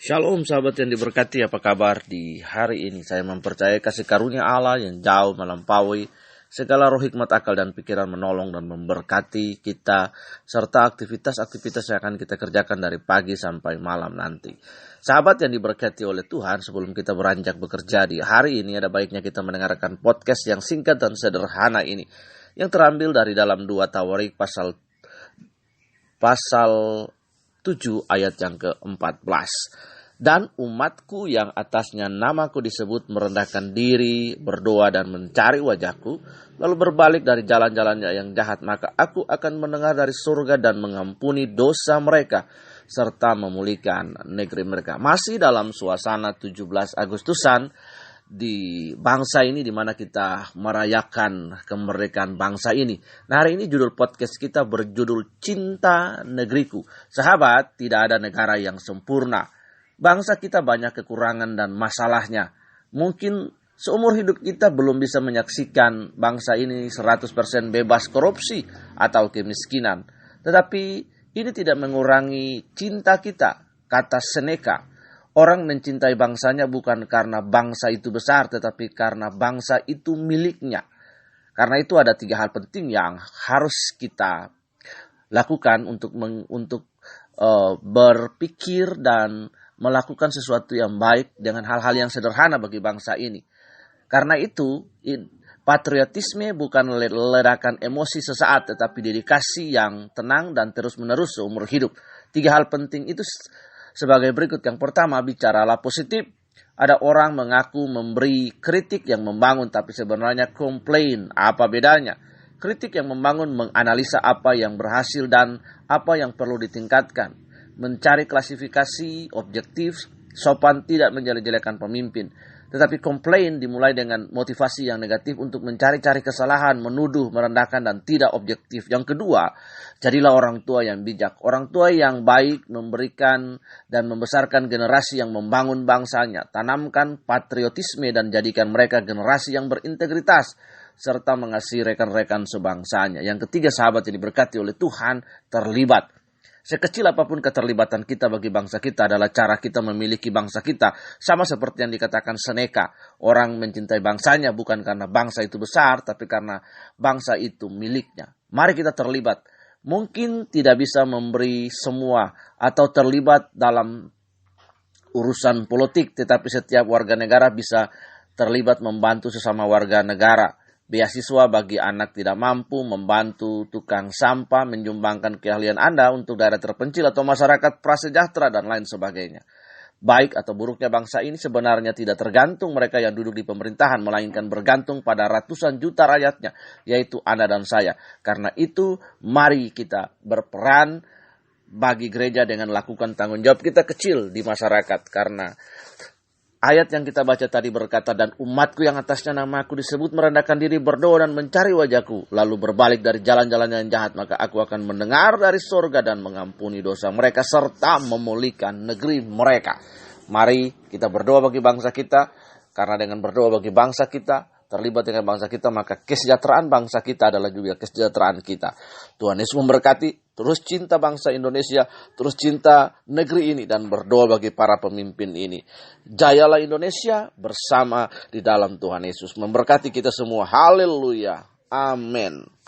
Shalom sahabat yang diberkati, apa kabar di hari ini? Saya mempercayai kasih karunia Allah yang jauh melampaui segala roh hikmat akal dan pikiran menolong dan memberkati kita serta aktivitas-aktivitas yang akan kita kerjakan dari pagi sampai malam nanti. Sahabat yang diberkati oleh Tuhan, sebelum kita beranjak bekerja di hari ini, ada baiknya kita mendengarkan podcast yang singkat dan sederhana ini yang terambil dari dalam 2 Tawarik pasal 7 ayat yang ke-14. Dan umatku yang atasnya namaku disebut merendahkan diri, berdoa dan mencari wajahku, lalu berbalik dari jalan-jalannya yang jahat, maka aku akan mendengar dari surga dan mengampuni dosa mereka, serta memulihkan negeri mereka. Masih dalam suasana 17 Agustusan di bangsa ini, di mana kita merayakan kemerdekaan bangsa ini. Nah, hari ini judul podcast kita berjudul Cinta Negeriku. Sahabat, tidak ada negara yang sempurna. Bangsa kita banyak kekurangan dan masalahnya. Mungkin seumur hidup kita belum bisa menyaksikan bangsa ini 100% bebas korupsi atau kemiskinan. Tetapi ini tidak mengurangi cinta kita, kata Seneca. Orang mencintai bangsanya bukan karena bangsa itu besar, tetapi karena bangsa itu miliknya. Karena itu ada 3 hal penting yang harus kita lakukan untuk berpikir dan melakukan sesuatu yang baik dengan hal-hal yang sederhana bagi bangsa ini. Karena itu, patriotisme bukan ledakan emosi sesaat, tetapi dedikasi yang tenang dan terus-menerus seumur hidup. 3 hal penting itu sebagai berikut. Yang pertama, bicaralah positif. Ada orang mengaku memberi kritik yang membangun, tapi sebenarnya komplain. Apa bedanya? Kritik yang membangun menganalisa apa yang berhasil dan apa yang perlu ditingkatkan. Mencari klasifikasi objektif, sopan, tidak menjelek-jelekan pemimpin. Tetapi komplain dimulai dengan motivasi yang negatif untuk mencari-cari kesalahan, menuduh, merendahkan, dan tidak objektif. Yang kedua, jadilah orang tua yang bijak. Orang tua yang baik memberikan dan membesarkan generasi yang membangun bangsanya. Tanamkan patriotisme dan jadikan mereka generasi yang berintegritas, serta mengasihi rekan-rekan sebangsanya. Yang ketiga, sahabat yang diberkati oleh Tuhan, terlibat. Sekecil apapun keterlibatan kita bagi bangsa kita adalah cara kita memiliki bangsa kita. Sama seperti yang dikatakan Seneca, orang mencintai bangsanya bukan karena bangsa itu besar, tapi karena bangsa itu miliknya. Mari kita terlibat. Mungkin tidak bisa memberi semua atau terlibat dalam urusan politik, tetapi setiap warga negara bisa terlibat membantu sesama warga negara. Beasiswa bagi anak tidak mampu, membantu tukang sampah, menyumbangkan keahlian Anda untuk daerah terpencil atau masyarakat prasejahtera, dan lain sebagainya. Baik atau buruknya bangsa ini sebenarnya tidak tergantung mereka yang duduk di pemerintahan, melainkan bergantung pada ratusan juta rakyatnya, yaitu Anda dan saya. Karena itu, mari kita berperan bagi gereja dengan lakukan tanggung jawab kita kecil di masyarakat. Karena ayat yang kita baca tadi berkata, dan umatku yang atasnya namaku disebut merendahkan diri, berdoa dan mencari wajahku, lalu berbalik dari jalan-jalan yang jahat, maka aku akan mendengar dari surga dan mengampuni dosa mereka, serta memulihkan negeri mereka. Mari kita berdoa bagi bangsa kita, karena dengan berdoa bagi bangsa kita, terlibat dengan bangsa kita, maka kesejahteraan bangsa kita adalah juga kesejahteraan kita. Tuhan Yesus memberkati. Terus cinta bangsa Indonesia, terus cinta negeri ini, dan berdoa bagi para pemimpin ini. Jayalah Indonesia bersama di dalam Tuhan Yesus. Memberkati kita semua. Haleluya. Amin.